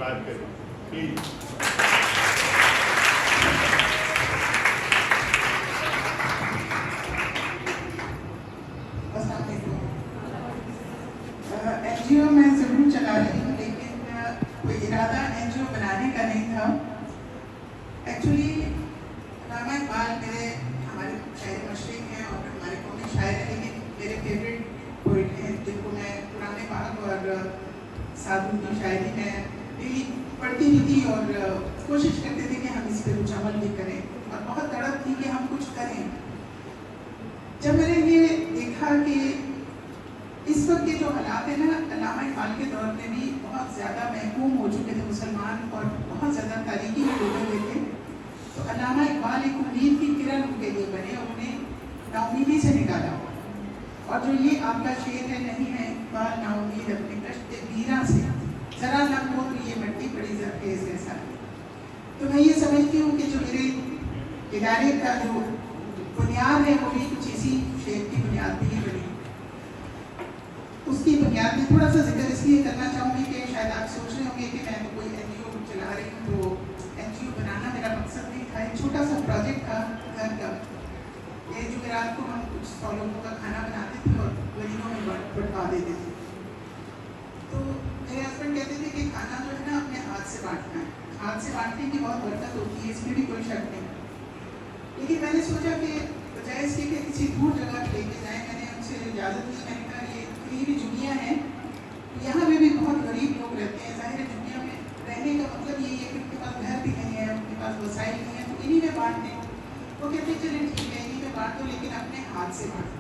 Subscribe करें please. NGO मैं ज़रूर चला रही हूँ, लेकिन कोई इरादा एनजीओ बनाने का नहीं था. एक्चुअली अल्लामा इकबाल हमारे शायर मशरिक हैं और हमारे कौमी शायर हैं, लेकिन मेरे फेवरेट पोइट हैं जिनको मैं पुराने पाक और साधु की शायरी में डेली पढ़ती भी थी और कोशिश करते थे कि हम इस पर कुछ अमल भी करें और बहुत तड़प थी कि हम कुछ करें. जब मैंने ये देखा कि इस वक्त के जो हालात है ना, अल्लामा इकबाल के दौर में भी बहुत ज़्यादा महकूम हो चुके थे मुसलमान और बहुत ज़्यादा तारीकी में डूबे हुए थे, तो अल्लामा इकबाल एक उम्मीद की किरण उनके लिए बने और उन्हें नाउमीदी से निकाला. और जो ये आपका शेर है, नहीं है इकबाल नाउमीद अपने कष्ट वीरा से, ज़रा लग हो तो ये मिट्टी पड़ी जरखेज़ जैसा. तो मैं ये समझती हूँ कि जो मेरे इदारे का जो बुनियाद है वो भी कुछ इसी शेर की बुनियाद पर ही बनी. उसकी बुनियाद में थोड़ा सा जिक्र इसलिए करना चाहूँगी कि शायद आप सोच रहे होंगे कि मैं तो कोई एनजीओ चला रही हूँ, तो एनजीओ बनाना मेरा मकसद नहीं था. एक छोटा सा प्रोजेक्ट था घर का. ये जुमेरात को हम कुछ 100 लोगों का खाना बनाते थे और गरीबों में बंटवा देते थे. तो मेरे हस्बैंड कहते थे कि खाना जो है ना अपने हाथ से बांटना है, हाथ से बांटने की बहुत बरकत होती है, इसमें भी कोई शक नहीं. लेकिन मैंने सोचा कि बजाय इसके कि किसी दूर जगह लेके जाएँ, मैंने उनसे इजाज़त ली. मैंने कहा ये भी दुनिया है, यहाँ में भी बहुत गरीब लोग रहते हैं. ज़ाहिर है दुनिया में रहने का मतलब यही है कि उनके पास घर भी नहीं है, उनके पास वसाइल नहीं है, तो इन्हीं में बांट दें. वो कहते चलिए ठीक है इन्हीं में बांट दो, लेकिन अपने हाथ से बांट दो.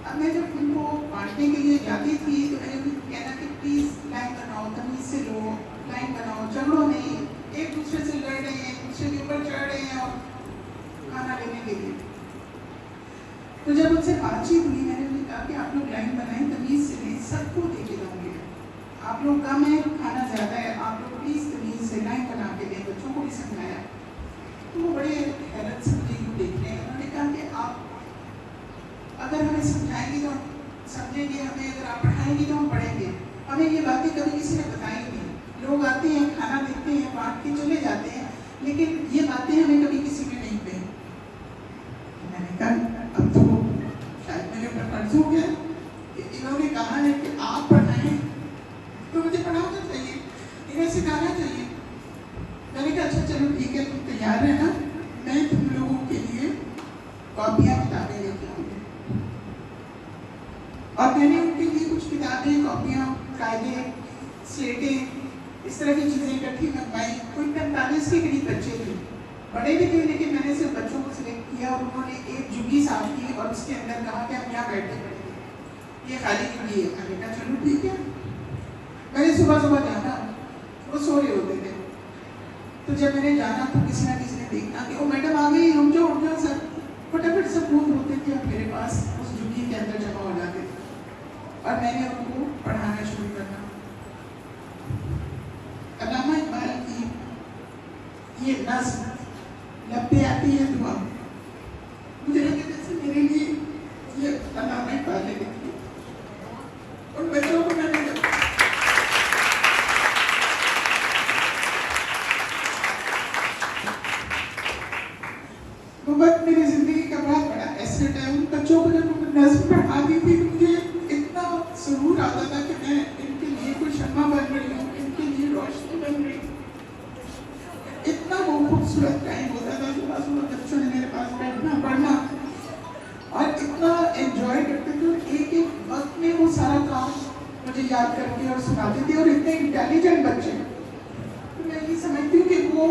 अब मैं जब उनको बांटने के लिए जाती थी तो मैंने उनको कहना कि प्लीज़ लाइन बनाओ, तमीज़ से लो, लाइन बनाओ, झगड़ो नहीं, एक दूसरे से लड़ रहे हैं, एक दूसरे के ऊपर चढ़ रहे हैं और खाना लेने के लिए. तो जब उनसे बातचीत हुई, मैंने उन्हें कहा कि आप लोग लाइन बनाएं, तमीज़ से नहीं, सबको दे के दूँगी. आप लोग कम है, खाना ज़्यादा है, आप लोग प्लीज़ तमीज़ से लाइन बना के दें. बच्चों को भी समझाया. तो वो बड़े हैरत से मुझे यूँ देख रहे हैं. उन्होंने कहा कि आप अगर हमें समझाएंगे तो हम समझेंगे, हमें अगर आप पढ़ाएंगे तो हम पढ़ेंगे. हमें ये बातें कभी किसी ने बताई नहीं. लोग आते हैं, खाना देते हैं, बांट के चले जाते हैं, लेकिन ये बातें हमें कभी किसी ने नहीं कही. मैंने कहा अब तो शायद मेरे ऊपर फर्ज हो गया. इन्होंने कहा है कि आप पढ़ाएं तो मुझे पढ़ाना चाहिए, इन्हें सिखाना चाहिए. मैंने कहा अच्छा चलो ठीक है, तुम तैयार रहना, मैं तुम लोगों के लिए कॉपियाँ किताबें लेके आऊँगी. और मैंने उनके लिए कुछ किताबें, कॉपियाँ, कायदे, स्लेटें, इस तरह की चीज़ें इकट्ठी मंगवाई. कोई 45 के करीब बच्चे थे, बड़े भी थे, लेकिन मैंने सिर्फ बच्चों को सिलेक्ट किया और उन्होंने एक जुगी साफ की और उसके अंदर कहा कि हम यहाँ बैठ के पढ़ेंगे, ये खाली जुगी है. मैंने कहा चलो ठीक है. मैंने सुबह सुबह जाना, वो सो रहे होते थे, तो जब मैंने जाना तो किसी ना किसी ने देखना कि वो मैडम आ गई, उठ जाओ सर. फटाफट सब कूद होते थे और मेरे पास उस जुगी के अंदर जमा हो जाते थे और मैंने उनको पढ़ाना शुरू करना. अल्लामा इकबाल की ये नज़्म लपटे आती है दुआ, मुझे लगे जैसे मेरे लिए ये अल्लामा इकबाल ने लिखी. उन बच्चों को मैंने वो वक्त मेरी ज़िंदगी का बहुत बड़ा एसेट है. उन बच्चों को जब नज़्म पढ़ाती थी तो मुझे इतना सुरूर आता था कि मैं इनके लिए कोई शम्मा बन रही हूँ, इनके लिए रोशनी बन रही हूँ. इतना वो खूबसूरत टाइम होता था सुबह सुबह बच्चों ने मेरे पास बैठना, पढ़ना और इतना एंजॉय करते थे. एक एक वक्त में वो सारा काम मुझे याद करके और सुनाते थे और इतने इंटेलिजेंट बच्चे. तो मैं ये समझती हूँ कि वो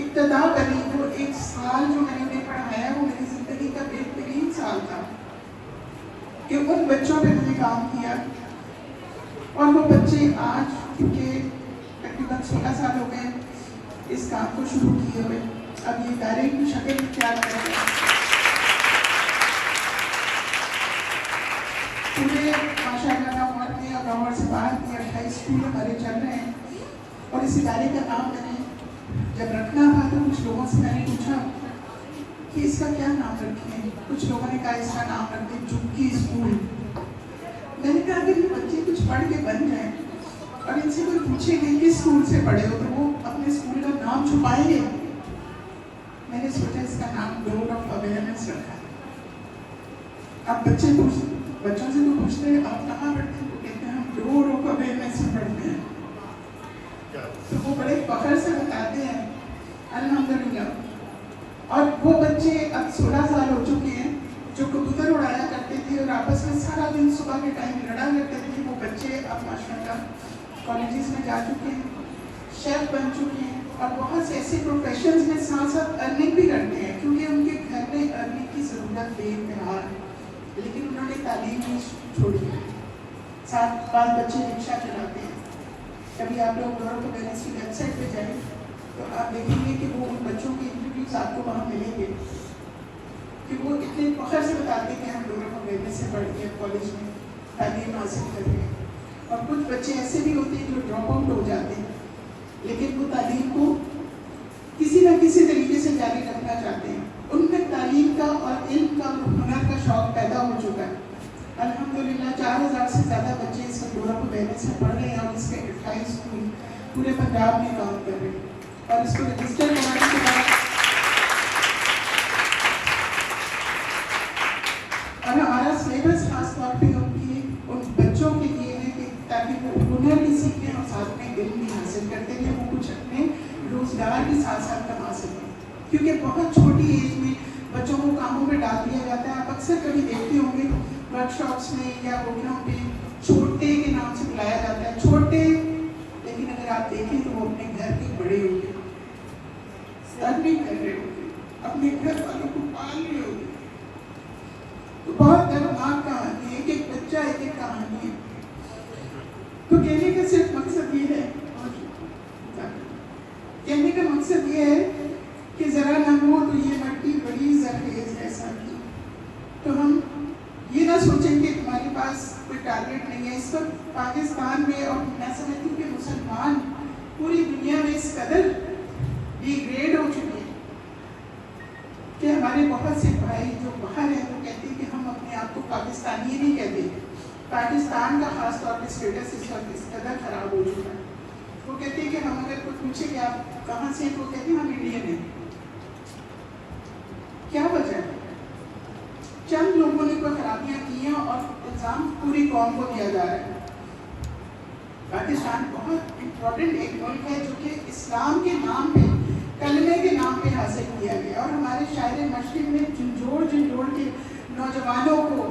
इब्तदा करी, वो एक साल जो मैंने उन्हें पढ़ाया वो मेरी ज़िंदगी का बेहतरीन साल था कि उन बच्चों पे मैंने काम किया. और वो बच्चे आज के तकरीबन 16 साल हो गए इस काम को शुरू किए हुए. अब ये इदारे की शक्ल इख्तियार कर रहे हैं. पूरे माशाअल्लाह लाहौर में और लाहौर से बाहर के 28 स्कूल हमारे चल रहे हैं. और इस इदारे का नाम मैंने जब रखना था तो कुछ लोगों से मैंने पूछा कि इसका क्या नाम रखें. कुछ लोगों ने कहा इसका नाम रख दें जुग्गी स्कूल. मैंने कहा कि ये बच्चे कुछ पढ़ के बन जाएं, और इनसे कोई पूछे कि किस स्कूल से पढ़े हो तो वो अपने स्कूल का नाम छुपाएंगे। मैंने सोचा इसका नाम डोर ऑफ अवेयरनेस रखा है। अब बच्चों से तो पूछते हैं आप कहाँ पढ़ते हैं, तो कहते हैं हम डोर ऑफ अवेयरनेस में पढ़ते हैं। तो वो बड़े फख्र से बताते हैं अल्हम्दुलिल्लाह। और वो बच्चे अब 16 साल हो चुके हैं जो कबूतर उड़ाया करते थे और आपस में सारा दिन सुबह के टाइम लड़ा करते थे, वो बच्चे अब माशाल्लाह कॉलेजेस में जा चुके हैं, शेफ बन चुके हैं और बहुत से ऐसे प्रोफेशंस में साथ साथ अर्निंग भी करते हैं, क्योंकि उनके घर में अर्निंग की ज़रूरत बेकरार, लेकिन उन्होंने तालीम नहीं छोड़ी। 7 बच्चे रिक्शा चलाते हैं। कभी आप लोग डोर ऑफ अवेयरनेस की वेबसाइट पे जाएं तो आप देखेंगे कि वो उन बच्चों के इंटरव्यूज आपको वहाँ मिलेंगे कि वो इतने फख्र से बताते हैं कि हम डोर ऑफ अवेयरनेस से पढ़ के कॉलेज में तालीम हासिल कर रहे हैं। और कुछ बच्चे ऐसे भी होते हैं जो ड्रॉप आउट हो जाते हैं, लेकिन वो तालीम को किसी न किसी तरीके से जारी रखना चाहते हैं। उनमें तालीम का और इल्म का और हुनर का शौक़ पैदा हो चुका है। अल्हम्दुलिल्लाह 4000 से ज़्यादा बच्चे इस वक्त डोर ऑफ अवेयरनेस में पढ़ रहे हैं और इसके 28 स्कूल पूरे पंजाब में काम कर रहे हैं। और इसको रजिस्टर कराने के बाद और हमारा सिलेबस खास तौर पे उन बच्चों के लिए है कि ताकि वो हुनर भी सीखें और साथ में इल्म भी हासिल करते हुए वो कुछ अपने रोज़गार भी साथ साथ कमा सकें, क्योंकि बहुत छोटी एज में बच्चों को कामों में डाल दिया जाता है। आप अक्सर कभी देखते होंगे वर्कशॉप्स में या होटलों पे छोटे के नाम से बुलाया जाता है, छोटे, लेकिन अगर आप देखें तो वो अपने घर के बड़े होंगे, सर्विंग कर रहे होंगे, अपने घर वालों को पाल रहे होंगे। तो बहुत दर्दनाक कहानी है, एक बच्चा एक कहानी है। तो कहने का सिर्फ मकसद ये है, कहने का मकसद ये है कि जरा न हो तो ये मट्टी बड़ी जरखेज है साथी। तो हम ये ना सोचें कि तुम्हारे पास कोई टारगेट नहीं है। इस वक्त पाकिस्तान में और मैं समझती हूँ कि मुसलमान पूरी दुनिया में इस कदर डिग्रेड हो चुके हैं कि हमारे बहुत से भाई जो बाहर हैं वो कहते हैं कि हम अपने आप को पाकिस्तानी नहीं कहते। पाकिस्तान का खास तौर पर स्टेटस इस वक्त इस कदर खराब हो चुका है। वो कहते हैं कि हम अगर कुछ पूछे कि आप कहाँ से हैं तो कहते हैं हम इंडियन हैं। क्या वजह है? चंद लोगों ने कोई खराबियां की हैं और इल्ज़ाम पूरी कौम को दिया जा रहा है। पाकिस्तान बहुत इम्पोर्टेंट एक मुल्क है जो कि इस्लाम के नाम पे, कलमे के नाम पे हासिल किया गया, और हमारे शायर मशरिक़ ने झुंझोड़ के नौजवानों को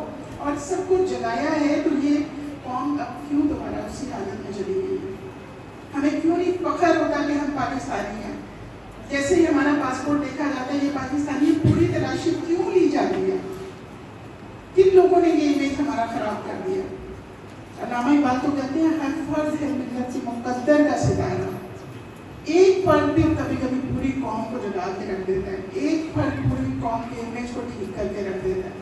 और सबको जगाया है। तो ये कौम अब क्यों दोबारा उसी हालत में चली गई है? हमें क्यों नहीं फख्र होता कि हम पाकिस्तानी हैं? जैसे ही हमारा पासपोर्ट देखा जाता है ये पाकिस्तानी पूरी तलाशी क्यों ली जाती है? किन लोगों ने ये इमेज हमारा खराब कर दिया? अल्लामा इकबाल तो कहते हैं हर फर्ज है मिल्लत से मुक़द्दर का सितारा। एक फर्ज भी कभी कभी पूरी कौम को जगा के रख देता है, एक फर्ज पूरी कौम के इमेज को ठीक करके रख देता है।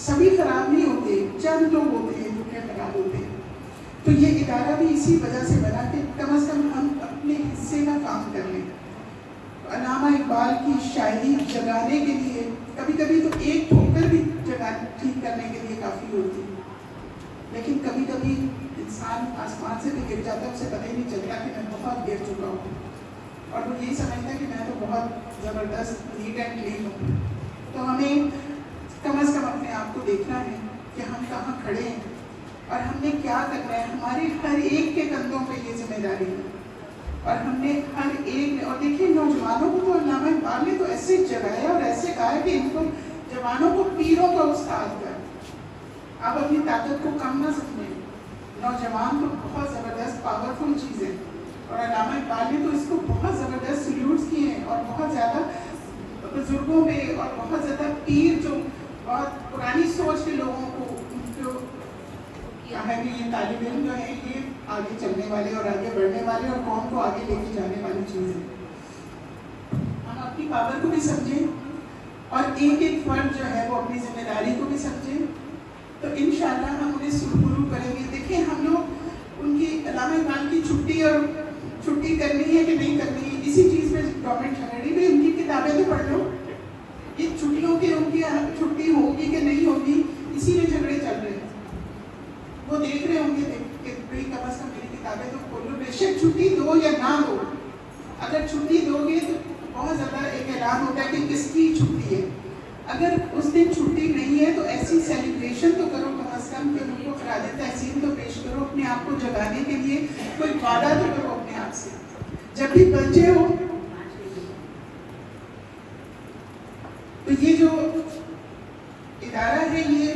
सभी खराब नहीं होते, चंद लोग होते हैं जो कि खराब होते हैं। तो ये इदारा भी इसी वजह से बना कि कम अज़ कम हम अपने हिस्से का काम कर लें। अल्लामा इकबाल की शायरी जगाने के लिए कभी कभी तो एक ठोकर भी जगा ठीक करने के लिए काफ़ी होती है, लेकिन कभी कभी इंसान आसमान से भी गिर जाता है, उसे पता ही नहीं चलता कि मैं बहुत गिर चुका हूँ और वो यही समझता है कि मैं तो बहुत ज़बरदस्त नीट एंड क्लीन हूँ। तो हमें कम अज़ कम अपने आप को देखना है कि हम कहाँ खड़े हैं और हमने क्या करना है। हमारे हर एक के कंधों पे ये जिम्मेदारी है और हमने हर एक ने, और देखिए नौजवानों को तो अल्लामा इकबाल ने तो ऐसे जगाया और ऐसे कहा कि इनको जवानों को पीरों का उस्ताद कर। आप अपनी ताकत को कम ना समझें, नौजवान तो बहुत ज़बरदस्त पावरफुल चीज़ है और अल्लामा इकबाल ने तो इसको बहुत ज़बरदस्त सल्यूट्स किए हैं और बहुत ज़्यादा बुजुर्गों पे और बहुत ज़्यादा पीर जो बहुत पुरानी सोच के लोगों को जो क्या है कि ये तालिब इल्म जो है ये आगे चलने वाले और आगे बढ़ने वाले और कौम को आगे लेके जाने वाली चीज़ है। हम अपनी पावर को भी समझें और एक एक फर्द जो है वो अपनी जिम्मेदारी को भी समझें, तो इंशाअल्लाह हम उन्हें सुरखुरू करेंगे। देखिए हम लोग उनकी अल्लामा इकबाल की छुट्टी करनी है कि नहीं करनी है, इसी चीज़ में गवर्नमेंट झगड़ रही है। उनकी किताबें तो पढ़ लो, ये छुट्टियों की उनकी छुट्टी होगी कि नहीं होगी, इसी में झगड़े चल रहे हैं। वो देख रहे होंगे कि भाई कम अज़ कम मेरी किताबें तो खोलो, बेशक छुट्टी दो या ना दो, अगर छुट्टी दोगे तो बहुत ज़्यादा एक ऐलान होता है कि किसकी छुट्टी है। अगर उस दिन छुट्टी नहीं है तो ऐसी सेलिब्रेशन तो करो कम से कम कि उनको खराज तहसीन तो पेश करो, अपने आप को जगाने के लिए कोई वादा तो करो अपने आप से। जब भी बच्चे हो तो ये जो इदारा है ये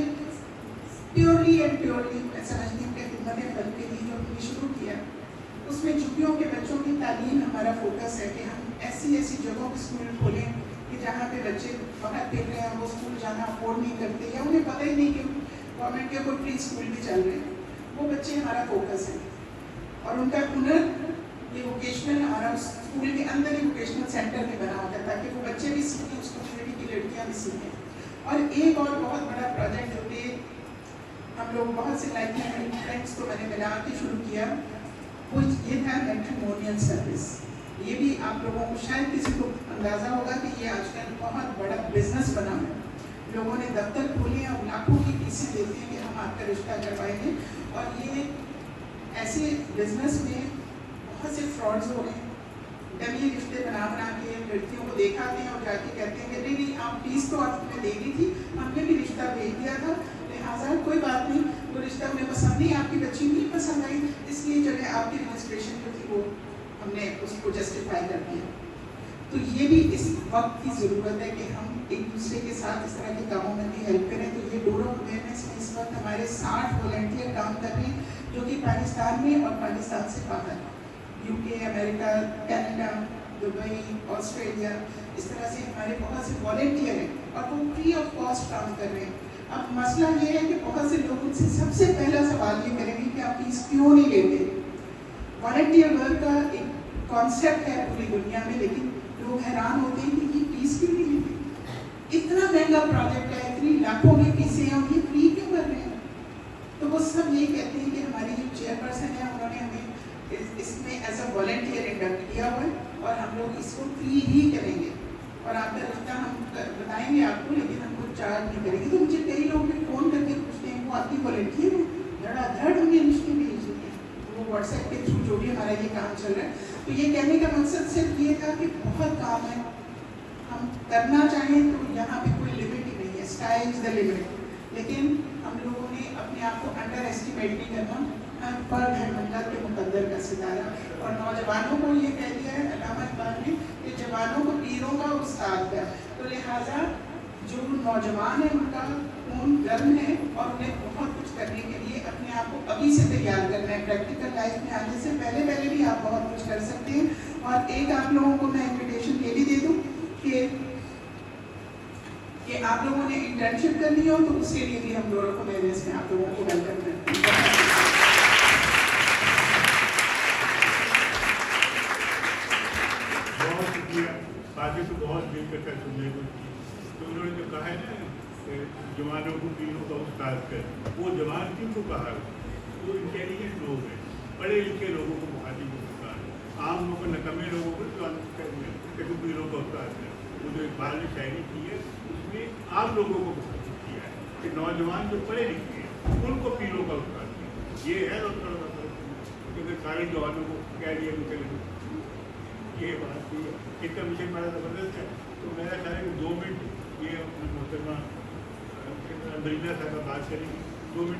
प्योरली एंड प्योरली मैं समझती हूँ कि खिदमत फल के लिए जो हमने शुरू किया, उसमें झुग्गियों के बच्चों की तालीम हमारा फोकस है कि हम ऐसी जगहों पर स्कूल खोलें कि जहाँ पे बच्चे बाहर फिर रहे हैं, वो स्कूल जाना अफोर्ड नहीं करते या उन्हें पता ही नहीं कि गवर्नमेंट के कोई प्री स्कूल भी चल रहे हैं, वो बच्चे हमारा फोकस है। और उनका हुनर ये वोकेशनल हमारा स्कूल के अंदर ही वोकेशनल सेंटर में बना होता है ताकि वो बच्चे भी सीखें, उस कम्युनिटी की लड़कियाँ भी सीखें। और एक और बहुत बड़ा प्रोजेक्ट जो कि हम लोग बहुत से लाइक फ्रेंड्स को मैंने मिला के शुरू किया, वो ये था मैट्रिमोनियल सर्विस। ये भी आप लोगों को शायद किसी को अंदाज़ा होगा कि ये आजकल बहुत बड़ा बिजनेस बना है। लोगों ने दफ्तर खोले और लाखों की फीसें देते हैं कि हम आपका रिश्ता करवाएंगे, और ये ऐसे बिजनेस में बहुत से फ्रॉड्स हो रहे हैं। डमी रिश्ते बना के लड़कियों को दिखाते हैं और जाके कहते हैं कि नहीं आप फीस तो आपने दे दी थी, हमने भी रिश्ता भेज दिया था, लिहाजा कोई बात नहीं, वो रिश्ता उन्हें पसंद नहीं, आपकी बच्ची नहीं पसंद आई, इसलिए चले आपकी रजिस्ट्रेशन जो थी वो हमने उसको जस्टिफाई कर दिया। तो ये भी इस वक्त की ज़रूरत है कि हम एक दूसरे के साथ इस तरह के कामों में भी हेल्प करें। तो ये डोर ऑफ अवेयरनेस में इस वक्त हमारे 60 वॉलंटियर काम कर रहे हैं, जो कि पाकिस्तान में और पाकिस्तान से बाहर, UK, America, Canada, Dubai, Australia, इस तरह से हमारे बहुत से वॉलंटियर हैं और वो फ्री ऑफ कॉस्ट काम कर रहे हैं। अब मसला ये है कि बहुत से लोग उनसे सबसे पहला सवाल ये करेंगे कि आप फीस क्यों नहीं लेते। वॉलंटियर वर्क का एक कॉन्सेप्ट है पूरी दुनिया में, लेकिन लोग हैरान होते हैं कि ये फीस क्यों नहीं लेते, इतना महंगा प्रोजेक्ट है, इतनी लाखों की फीसें हैं और ये फ्री क्यों कर रहे हैं। तो वो सब ये कहते हैं कि हमारी जो चेयरपर्सन है उन्होंने हमें इसमें एज अ वॉलंटियर इंडक्ट किया हुआ है और हम लोग इसको फ्री ही करेंगे और आपका रिश्ता हम बताएंगे आपको, लेकिन हम कुछ चार्ज नहीं करेंगे। तो मुझे कई लोग भी फ़ोन करके पूछते हैं वो आपकी वॉलंटियर है, धड़ाधड़ हमें रिश्ते भेज देते हैं, वो व्हाट्सएप के थ्रू जो भी हमारा ये काम चल रहा है। तो ये कहने का मकसद सिर्फ ये था कि बहुत काम है, हम करना चाहें तो यहाँ पे कोई लिमिट ही नहीं है, स्काई इज द लिमिट। लेकिन हम लोगों ने अपने आप को अंडर एस्टिमेट नहीं करना, हम पर है मंगल के मुकद्दर का सितारा। और नौजवानों को ये कह दिया है अल्लामा इकबाल ने कि जवानों को पीरों का उस्ताद है, तो लिहाजा जो नौजवान है उनका खून गर्म है और उन्हें बहुत कुछ करने के लिए अपने आप को अभी से तैयार करना है। प्रैक्टिकल लाइफ में आने से पहले भी आप बहुत कुछ कर सकते हैं। और एक आप लोगों को मैं इन्विटेशन ये भी दे दूँ कि आप लोगों ने इंटर्नशिप करनी हो तो उसके लिए भी हम डोर ऑफ अवेयरनेस में आप लोगों को वेलकम करते हैं। बहुत शुक्रिया, बातें तो बहुत दिलचस्प सुनने को थी। तो उन्होंने जो कहा है ना जवानों को पीरों का उस्ताद कर, वो जवान किनको कहा है, वो इंटेलिजेंट लोग हैं, पढ़े लिखे लोगों को मुखातिब होता है, आम लोगों नकमे लोगों को जो पीरों का उस्ताद है। वो जो इकबाल ने शायरी की है उसमें आम लोगों को मुखातिब किया है कि नौजवान जो पढ़े लिखे हैं उनको पीरों का उस्ताद किया। ये है क्योंकि सारे जवानों को कह दिया कि ये बात थी, इतना विषय बड़ा ज़बरदस्त है। तो मेरा ख्याल है कि 2 मिनट ये अपने मोहतरमा बरीना साहब बात करेंगे, 2 मिनट